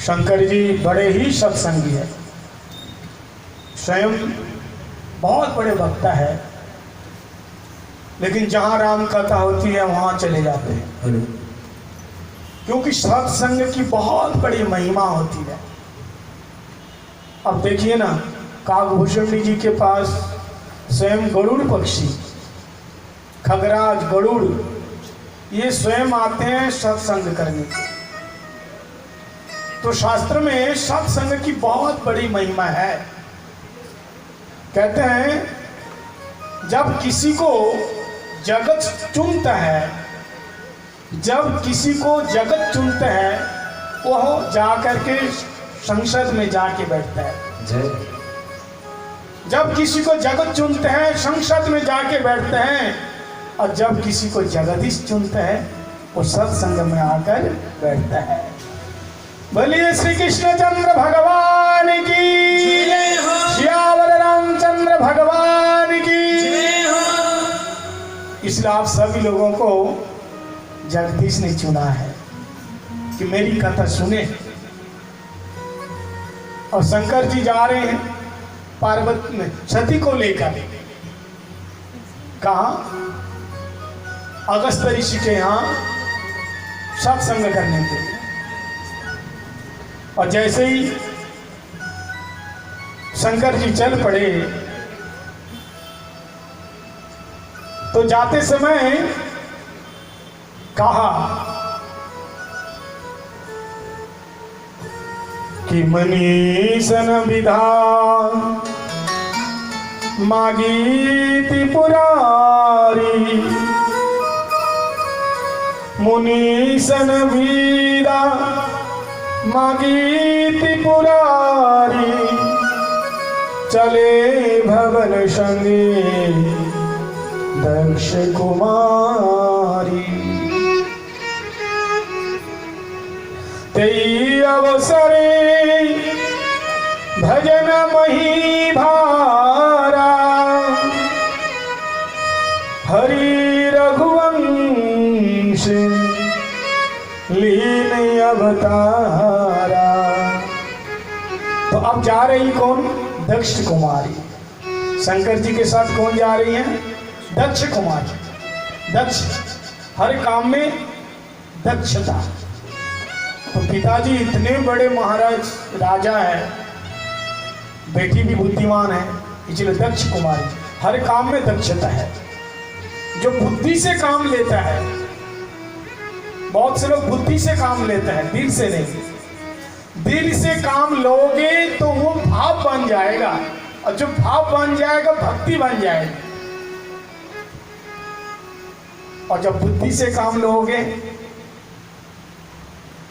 शंकर जी बड़े ही सत्संगी है, स्वयं बहुत बड़े वक्ता है, लेकिन जहाँ राम कथा होती है वहाँ चले जाते हैं, क्योंकि सत्संग की बहुत बड़ी महिमा होती है। अब देखिए ना, काकभूषणी जी के पास स्वयं गरुड़ पक्षी, खगराज, गरुड़, ये स्वयं आते हैं सत्संग करने के। तो शास्त्र में सत्संग की बहुत बड़ी महिमा है। कहते हैं जब किसी को जगत चुनता है, जब किसी को जगत चुनता है, वह जाकर के संसद में जाके बैठता है। जब किसी को जगत चुनते हैं संसद में जाके बैठते हैं, और जब किसी को जगदीश चुनता है वो सत्संग में आकर बैठता है। बोलिए श्री कृष्ण चंद्र भगवान की, श्यावर रामचंद्र भगवान की। इसलिए आप सभी लोगों को जगदीश ने चुना है कि मेरी कथा सुने। और शंकर जी जा रहे हैं पार्वती में सती को लेकर, कहा अगस्त ऋषि के यहाँ सत्संग करने के लिए। और जैसे ही शंकर जी चल पड़े, तो जाते समय कहा कि मनीषन विधान मागीति पुरारी, मुनीषन विदा मागीति पुरारी, चले भवन संगे दक्ष कुमारी। तेई अवसरे भजन मही भारा, हरि रघुवंश लीन अवतारा। तो अब जा रही कौन? दक्ष कुमारी। शंकर जी के साथ कौन जा रही है? दक्ष कुमारी। दक्ष, हर काम में दक्षता। तो पिताजी इतने बड़े महाराज राजा है, बेटी भी बुद्धिमान है, इसलिए दक्ष कुमारी। हर काम में दक्षता है, जो बुद्धि से काम लेता है। बहुत से लोग बुद्धि से काम लेते हैं, दिल से नहीं। दिल से काम लोगे तो वो भाव बन जाएगा, और जो भाव बन जाएगा भक्ति बन जाएगी। और जब बुद्धि से काम लोगे,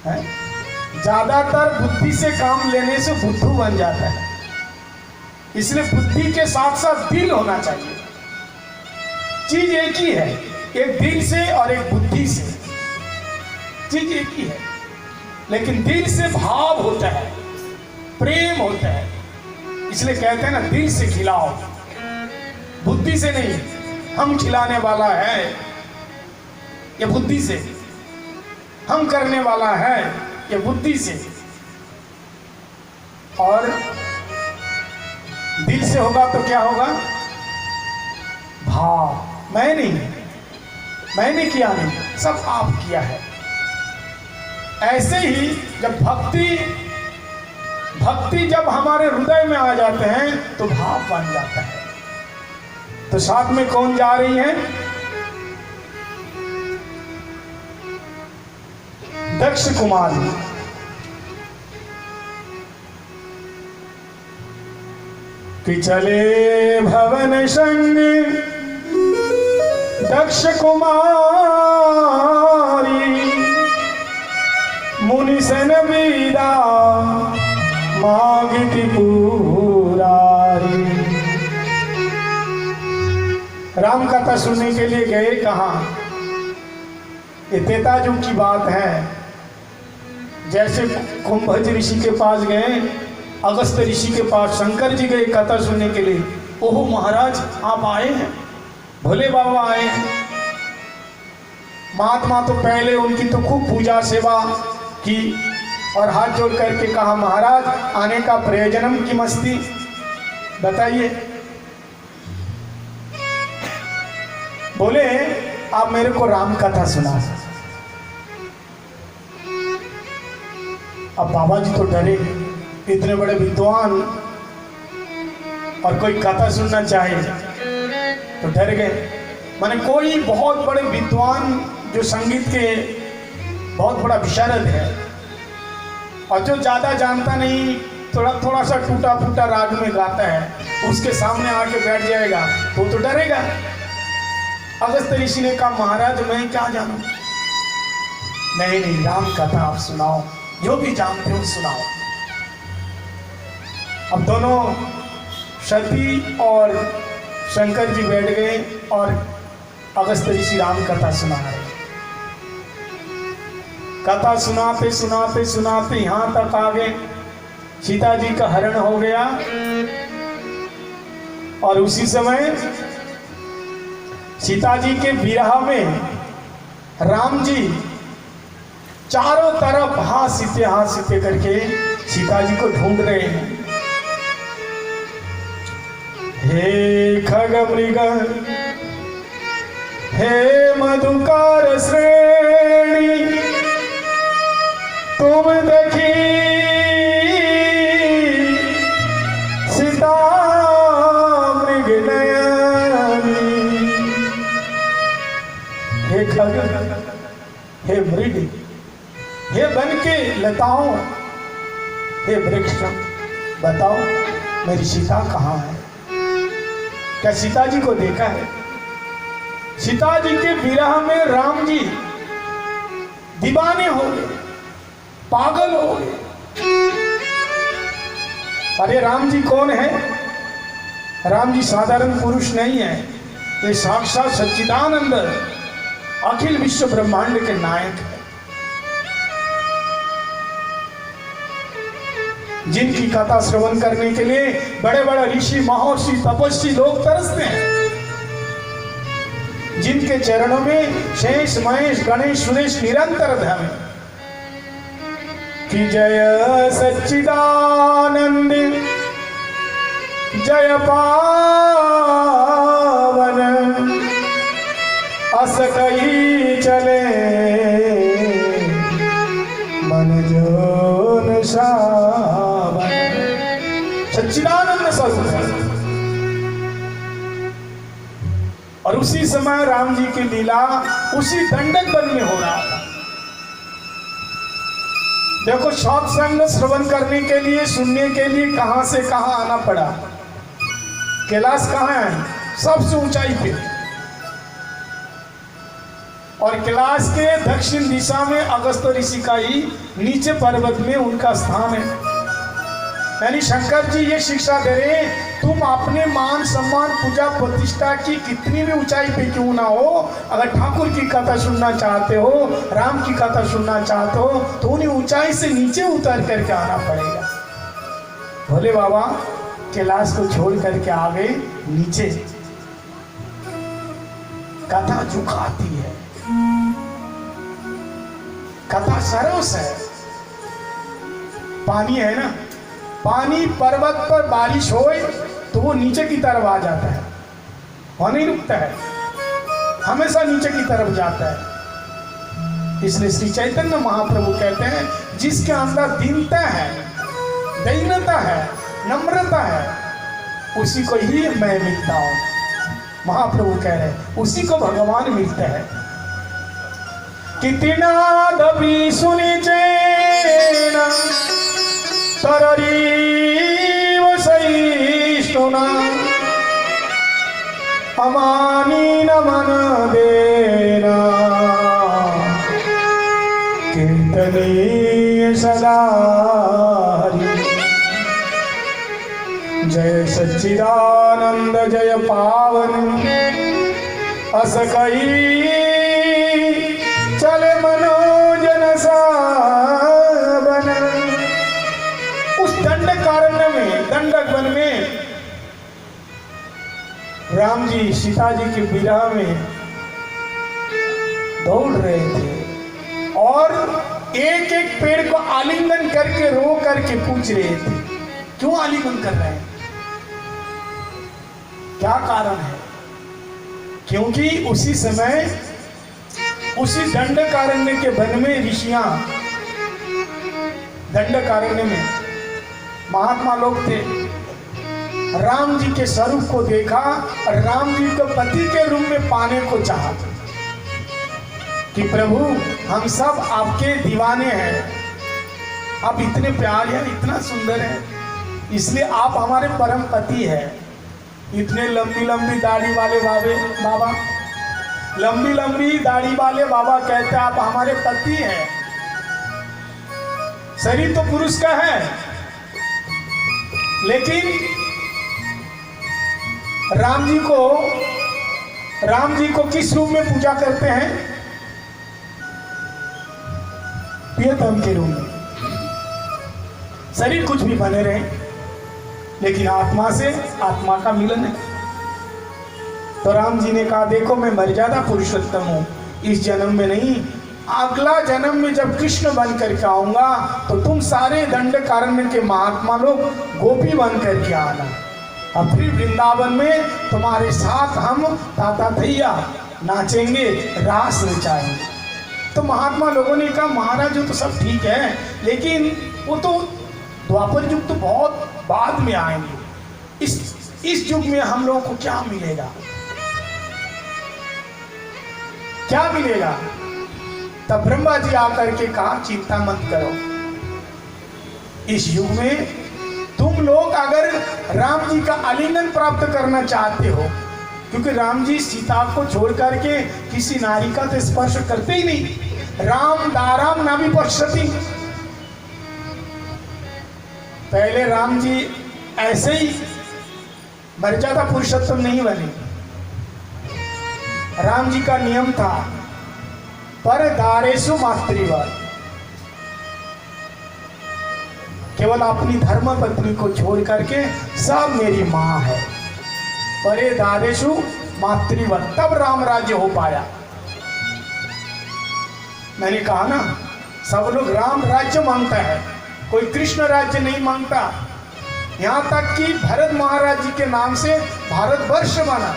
ज्यादातर बुद्धि से काम लेने से बुद्धू बन जाता है। इसलिए बुद्धि के साथ साथ दिल होना चाहिए। चीज एक ही है, एक दिल से और एक बुद्धि से, चीज एक ही है, लेकिन दिल से भाव होता है, प्रेम होता है। इसलिए कहते हैं ना, दिल से खिलाओ, बुद्धि से नहीं। हम खिलाने वाला है ये बुद्धि से, हम करने वाला है ये बुद्धि से। और दिल से होगा तो क्या होगा? भाव। मैं नहीं, मैंने किया नहीं, सब आप किया है। ऐसे ही जब भक्ति जब हमारे हृदय में आ जाते हैं तो भाव बन जाता है। तो साथ में कौन जा रही है? दक्ष कुमारी। कि चले भवन संग दक्ष कुमारी, मुनिसन विदा मांगती पुरारी। राम कथा सुनने के लिए गए कहाँ? ये तेताजू की बात है। जैसे कुंभज ऋषि के पास गए, अगस्त ऋषि के पास शंकर जी गए कथा सुनने के लिए। ओहो महाराज आप आए हैं, भोले बाबा आए हैं। महात्मा तो पहले उनकी तो खूब पूजा सेवा की, और हाथ जोड़ करके कहा, महाराज आने का प्रयोजनम की मस्ती बताइए। बोले आप मेरे को राम कथा सुना। अब बाबा जी तो डरे, इतने बड़े विद्वान और कोई कथा सुनना चाहे तो डर गए। माने कोई बहुत बड़े विद्वान जो संगीत के बहुत बड़ा विशारद है और जो ज्यादा जानता नहीं, थोड़ा थोड़ा सा टूटा फूटा राग में गाता है, उसके सामने आके बैठ जाएगा तो डरेगा। अगस्त ऋषि ने कहा, महाराज मैं क्या जानूं। नहीं राम कथा आप सुनाओ, जो भी जानते हो सुनाओ। अब दोनों सती और शंकर जी बैठ गए और अगस्त ऋषि राम कथा सुना रहे। कथा सुनाते सुनाते सुनाते यहां तक आ गए, सीता जी का हरण हो गया और उसी समय सीता जी के विरह में राम जी चारों तरफ हाथ सीते करके सीता जी को ढूंढ रहे हैं। हे खगमृग हे मधुकार श्रेणी, तुम देखी सीता मृग नयनी। हे खग, हे मृग, हे बन के लताओं, हे वृक्ष, बताओ मेरी सीता कहाँ है? क्या सीता जी को देखा है? सीता जी के विरह में राम जी दीवाने हो गए, पागल हो गए। अरे राम जी कौन है? राम जी साधारण पुरुष नहीं है, ये साक्षात सच्चिदानंद अखिल विश्व ब्रह्मांड के नायक है, जिनकी कथा श्रवण करने के लिए बड़े बड़े ऋषि महर्षि तपस्वी लोग तरसते हैं, जिनके चरणों में शेष महेश गणेश सुरेश निरंतर ध्यान कि जय सच्चिदानंद जय पावन अस कही चले मन जोन सावन। सच्चिदानंद स्वरूप है। और उसी समय राम जी की लीला उसी दंडक वन में हो रहा था। देखो सत्संग श्रवण करने के लिए, सुनने के लिए कहां से कहां आना पड़ा। कैलाश कहां है? सबसे ऊंचाई पे। और कैलाश के दक्षिण दिशा में अगस्त ऋषि का ही नीचे पर्वत में उनका स्थान है। यानी शंकर जी ये शिक्षा दे रहे, तुम अपने मान सम्मान पूजा प्रतिष्ठा की कितनी भी ऊंचाई पे क्यों ना हो, अगर ठाकुर की कथा सुनना चाहते हो, राम की कथा सुनना चाहते हो, तो उन्हें ऊंचाई से नीचे उतर करके आना पड़ेगा। भोले बाबा कैलाश को छोड़ करके आ गए नीचे। कथा झुकाती है, कथा सरोस है। पानी है ना, पानी पर्वत पर बारिश होए तो वो नीचे की तरफ आ जाता है, वहां नहीं रुकता है, हमेशा नीचे की तरफ जाता है। इसलिए श्री चैतन्य महाप्रभु कहते हैं, जिसके अंदर दीनता है, दीनता है, नम्रता है, उसी को ही मैं मिलता हूं। महाप्रभु कह रहे हैं उसी को भगवान मिलता है। कितना दबी सुनी चेना तररीव सहिष्णुना अमानी नमन देना कीर्तनीय सदा जय सच्चिदानंद जय पावन अस कही चले मनोजन सावन। उस दंडकारण्य में, दंडक वन में राम जी सीता जी के विरह में दौड़ रहे थे और एक एक पेड़ को आलिंगन करके रो करके पूछ रहे थे, क्यों आलिंगन कर रहे हैं, क्या कारण है? क्योंकि उसी समय उसी दंडकारण्य के वन में ऋषियां, दंडकारण्य में महात्मा लोग थे, राम जी के स्वरूप को देखा और राम जी को पति के रूप में पाने को चाहा कि प्रभु हम सब आपके दीवाने हैं, आप इतने प्यारे हैं, इतना सुंदर है, इसलिए आप हमारे परम पति हैं। इतने लंबी लंबी दाढ़ी वाले बाबा, लंबी लंबी दाढ़ी वाले बाबा कहते हैं आप हमारे पति हैं। शरीर तो पुरुष का है, लेकिन राम जी को किस रूप में पूजा करते हैं? प्रियतम के रूप में। शरीर कुछ भी बने रहे, लेकिन आत्मा से आत्मा का मिलन है। तो राम जी ने कहा देखो मैं मर्यादा पुरुषोत्तम हूं, इस जन्म में नहीं, अगला जन्म में जब कृष्ण बन करके आऊंगा तो तुम सारे दंडकारण्य के महात्मा लोग गोपी बन करके आना, और फिर वृंदावन में तुम्हारे साथ हम ताता थैया नाचेंगे, रास नचाएंगे। तो महात्मा लोगों ने कहा महाराज वो तो सब ठीक है, लेकिन वो तो द्वापर युग तो बहुत बाद में आएंगे, इस युग में हम लोगों को क्या मिलेगा, क्या मिलेगा? तब ब्रह्मा जी आकर के कहा चिंता मत करो, इस युग में तुम लोग अगर राम जी का आलिंगन प्राप्त करना चाहते हो, क्योंकि राम जी सीता को छोड़ करके किसी नारी का तो स्पर्श करते ही नहीं, राम दाराम ना भी पश्यति। पहले राम जी ऐसे ही मर्यादा पुरुषोत्तम नहीं बने, राम जी का नियम था पर दारेशु मातृवत, केवल अपनी धर्म पत्नी को छोड़ करके सब मेरी मां है, परे दारेशु मातृवत, तब राम राज्य हो पाया। मैंने कहा ना सब लोग राम राज्य मांगता है, कोई कृष्ण राज्य नहीं मांगता। यहां तक कि भरत महाराज जी के नाम से भारतवर्ष बना,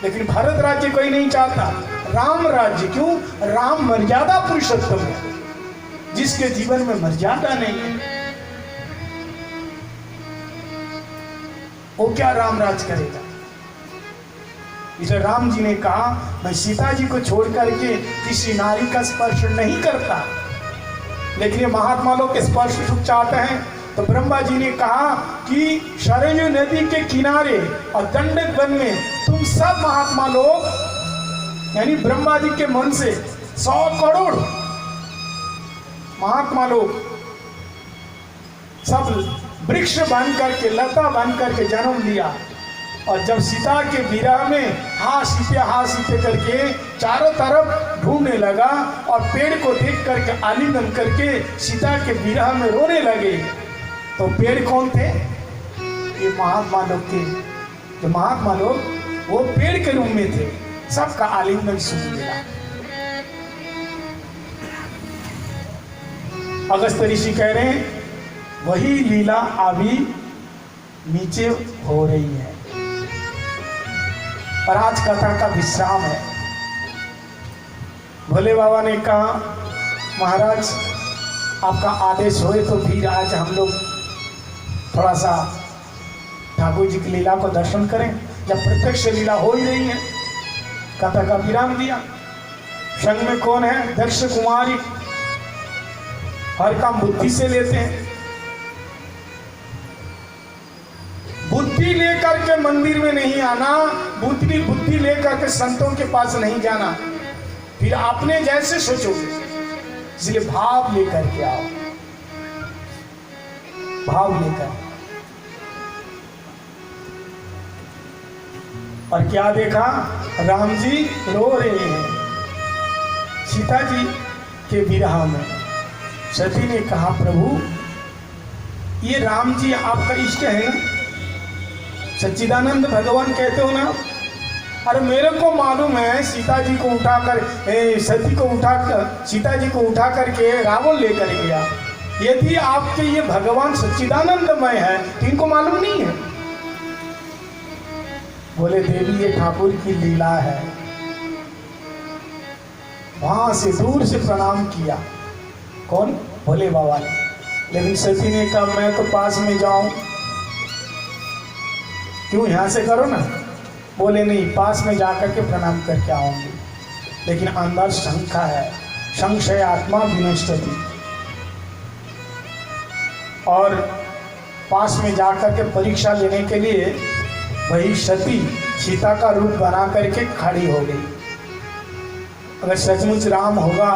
लेकिन भारत राज्य कोई नहीं चाहता, राम राज्य। क्यों? राम मर्यादा पुरुषोत्तम है, जिसके जीवन में मर्यादा नहीं है वो क्या राम राज करेगा? इसलिए राम जी ने कहा मैं सीता जी को छोड़ करके किसी नारी का स्पर्श नहीं करता, लेकिन ये महात्मा लोग स्पर्श सुख चाहते हैं। तो ब्रह्मा जी ने कहा कि सरयू नदी के किनारे और दंडक वन में तुम सब महात्मा लोग, यानी ब्रह्मा जी के मन से 100 करोड़ महात्मा लोग सब वृक्ष बन करके, लता बन करके जन्म लिया, और जब सीता के विरह में हाँ सीते करके चारों तरफ ढूंढने लगा और पेड़ को देख करके आलिंगन करके सीता के विरह में रोने लगे, तो पेड़ कौन थे? ये महात्मा लोग थे। जो महात्मा लोग वो पेड़ के रूप में थे, सबका आलिंगन सुन मिला। अगस्त ऋषि कह रहे हैं वही लीला अभी नीचे हो रही है, और आज कथा का विश्राम है। भोले बाबा ने कहा महाराज आपका आदेश होए तो फिर आज हम लोग थोड़ा सा ठाकुर जी की लीला को दर्शन करें। जब प्रत्यक्ष लीला हो ही रही है, कथा का विराम दिया। संग में कौन है? दक्ष कुमारी। हर काम बुद्धि से लेते हैं, बुद्धि लेकर के मंदिर में नहीं आना, बुद्धि लेकर के संतों के पास नहीं जाना, फिर आपने जैसे सोचोगे। इसलिए भाव लेकर के आओ, भाव लेकर। और क्या देखा? राम जी रो रहे हैं सीता जी के विरह में। सती ने कहा प्रभु ये राम जी आपका इष्ट है ना? सच्चिदानंद भगवान कहते हो ना, अरे मेरे को मालूम है सीता जी को उठाकर सती को उठाकर सीता जी को उठा करके रावण लेकर गया। यदि आपके ये भगवान सच्चिदानंदमय है तो इनको मालूम नहीं है। बोले देवी ये ठाकुर की लीला है। वहां से दूर से प्रणाम किया। कौन? भोले बाबा ने। लेकिन सती ने कहा मैं तो पास में जाऊं। क्यों? यहां से करो ना। बोले नहीं, पास में जाकर के प्रणाम करके आऊंगी। लेकिन अंदर शंका है, संशय आत्मा विनष्टति। और पास में जाकर के परीक्षा लेने के लिए वही सती सीता का रूप बना करके खड़ी हो गई। अगर सचमुच राम होगा,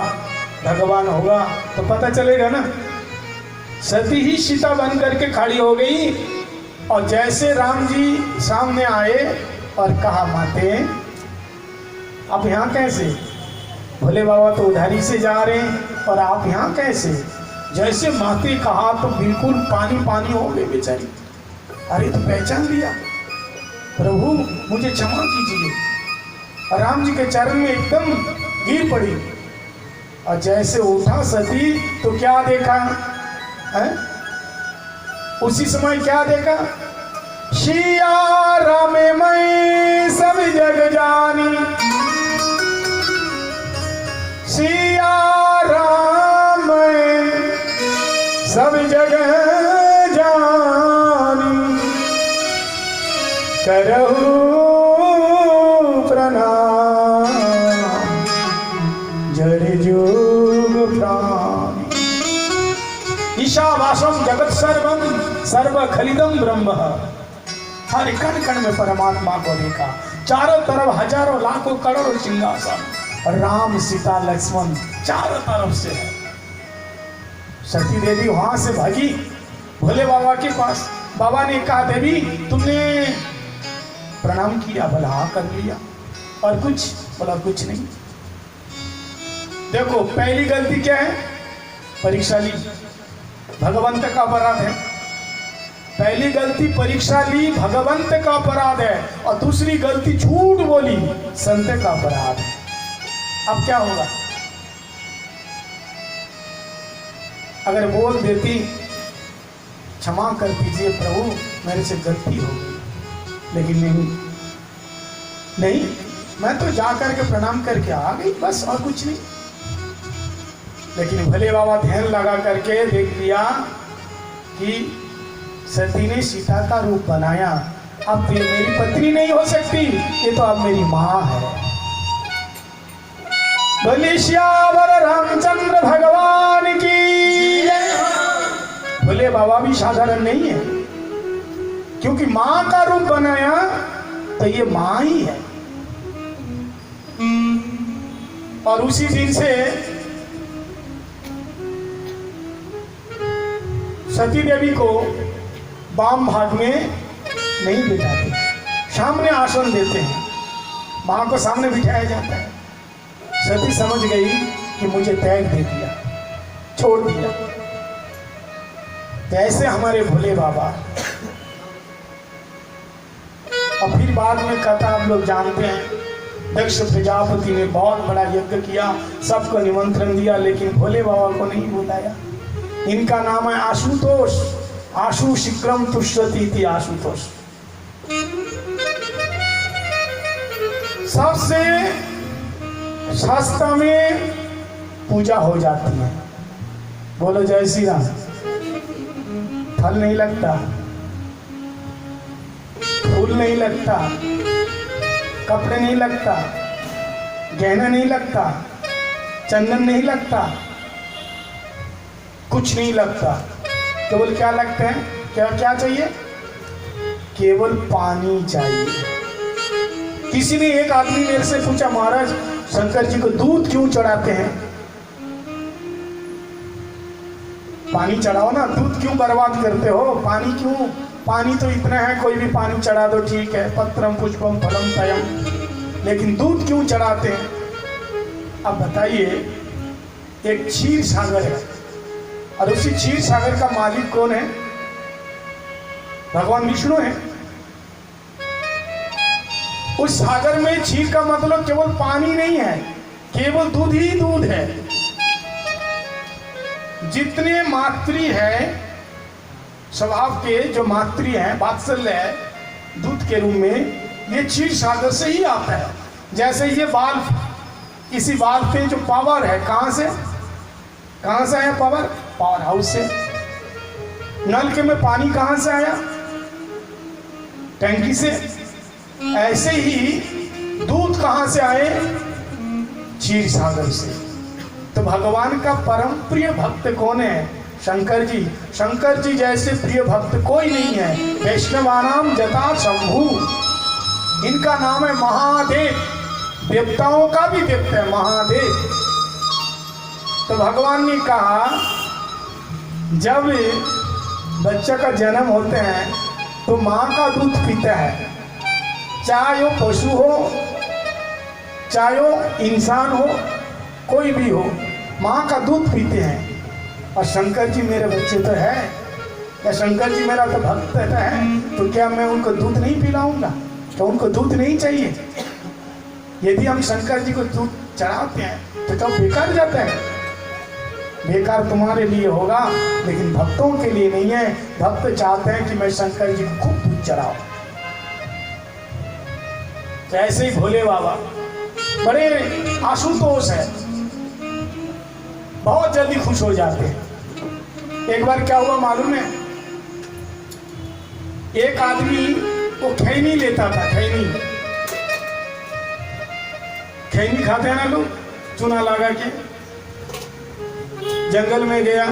भगवान होगा तो पता चलेगा ना। सती ही सीता बन करके खड़ी हो गई। और जैसे राम जी सामने आए और कहा माते आप यहाँ कैसे? भोले बाबा तो उधारी से जा रहे हैं और आप यहाँ कैसे? जैसे माते कहा तो बिल्कुल पानी पानी हो गए बेचारी। अरे तो पहचान लिया, प्रभु मुझे क्षमा कीजिए। और राम जी के चरण में एकदम गिर पड़ी। और जैसे उठा सती तो क्या देखा है? उसी समय क्या देखा? सिया राम मैं सब जग जानी, सिया राम मैं सब जग जानी, करहु प्रणाम जड़ जोग प्राणी। ईशावासम जगत सर्वम सर्व खलिदम ब्रह्म। हर कण कण में परमात्मा को देखा। चारों तरफ हजारों लाखों करोड़ों सिंहासन, राम सीता लक्ष्मण चारों तरफ से है। सती देवी वहां से भागी भोले बाबा के पास। बाबा ने कहा देवी तुमने प्रणाम किया? बोला हाँ कर लिया। और कुछ? बोला कुछ नहीं। देखो पहली गलती क्या है? परीक्षा ली, भगवंत का अपराध है। पहली गलती परीक्षा ली, भगवंत का अपराध है। और दूसरी गलती झूठ बोली, संत का अपराध है। अब क्या होगा? अगर बोल देती क्षमा कर दीजिए प्रभु मेरे से गलती हो गई, लेकिन नहीं, मैं तो जा करके प्रणाम करके आ गई बस, और कुछ नहीं। लेकिन भले बाबा ध्यान लगा करके देख लिया कि सती ने सीता का रूप बनाया। अब ये मेरी पत्नी नहीं हो सकती, ये तो अब मेरी माँ है। बोले श्यावर रामचंद्र भगवान की। भोले बाबा भी साधारण नहीं है, क्योंकि माँ का रूप बनाया तो ये माँ ही है। और उसी दिन से सती देवी को वाम भाग में नहीं बिठाते, सामने आसन देते हैं। माँ को सामने बिठाया जाता है। सती समझ गई कि मुझे त्याग दे दिया, छोड़ दिया। जैसे हमारे भोले बाबा। और फिर बाद में कथा आप लोग जानते हैं, दक्ष प्रजापति ने बहुत बड़ा यज्ञ किया, सबको निमंत्रण दिया, लेकिन भोले बाबा को नहीं बुलाया। इनका नाम है आशुतोष। आशु शीघ्रम तुष्यति इति आशुतोष। सबसे सस्ता में पूजा हो जाती है। बोलो जय श्री राम। फल नहीं लगता, फूल नहीं लगता, कपड़े नहीं लगता, गहना नहीं लगता, चंदन नहीं लगता, कुछ नहीं लगता। केवल क्या लगता है? क्या क्या चाहिए? केवल पानी चाहिए। किसी ने, एक आदमी मेरे से पूछा, महाराज शंकर जी को दूध क्यों चढ़ाते हैं? पानी चढ़ाओ ना, दूध क्यों बर्बाद करते हो? पानी क्यों? पानी तो इतना है, कोई भी पानी चढ़ा दो ठीक है, पत्रम पुष्पम फलम तयम, लेकिन दूध क्यों चढ़ाते हैं? अब बताइए, एक क्षीर सागर है और उसी क्षीर सागर का मालिक कौन है? भगवान विष्णु है। उस सागर में क्षीर का मतलब केवल पानी नहीं है, केवल दूध ही दूध है। जितने मातृ है स्वभाव के, जो मातृ है, वात्सल्य है दूध के रूप में, ये क्षीर सागर से ही आता है। जैसे ये वाल्व, इसी वाल्व पे जो पावर है, कहाँ से आया पावर? पावर हाउस से। नल के में पानी कहाँ से आया? टंकी से। ऐसे ही दूध कहाँ से आए? क्षीर सागर से। तो भगवान का परम प्रिय भक्त कौन है? शंकर जी। शंकर जी जैसे प्रिय भक्त कोई नहीं है। वैष्णवानाम जटा शंभु, इनका नाम है महादेव। देवताओं का भी देवता है महादेव। तो भगवान ने कहा जब बच्चा का जन्म होता है तो माँ का दूध पीता है, चाहे वो पशु हो, चाहे वो इंसान हो, कोई भी हो, माँ का दूध पीते हैं। और शंकर जी मेरे बच्चे तो है, या शंकर जी मेरा तो भक्त है, तो क्या मैं उनको दूध नहीं पिलाऊंगा? तो उनको दूध नहीं चाहिए? यदि हम शंकर जी को दूध चढ़ाते हैं तो कब बेकार जाता है? बेकार तुम्हारे लिए होगा, लेकिन भक्तों के लिए नहीं है। भक्त चाहते हैं कि मैं शंकर जी को खूब दूध चढ़ाऊं। तो ऐसे ही भोले बाबा बड़े आशुतोष है, बहुत जल्दी खुश हो जाते हैं। एक बार क्या हुआ मालूम है? एक आदमी वो खैनी लेता था, खैनी खाते हैं ना लोग, चूना लगा के। जंगल में गया,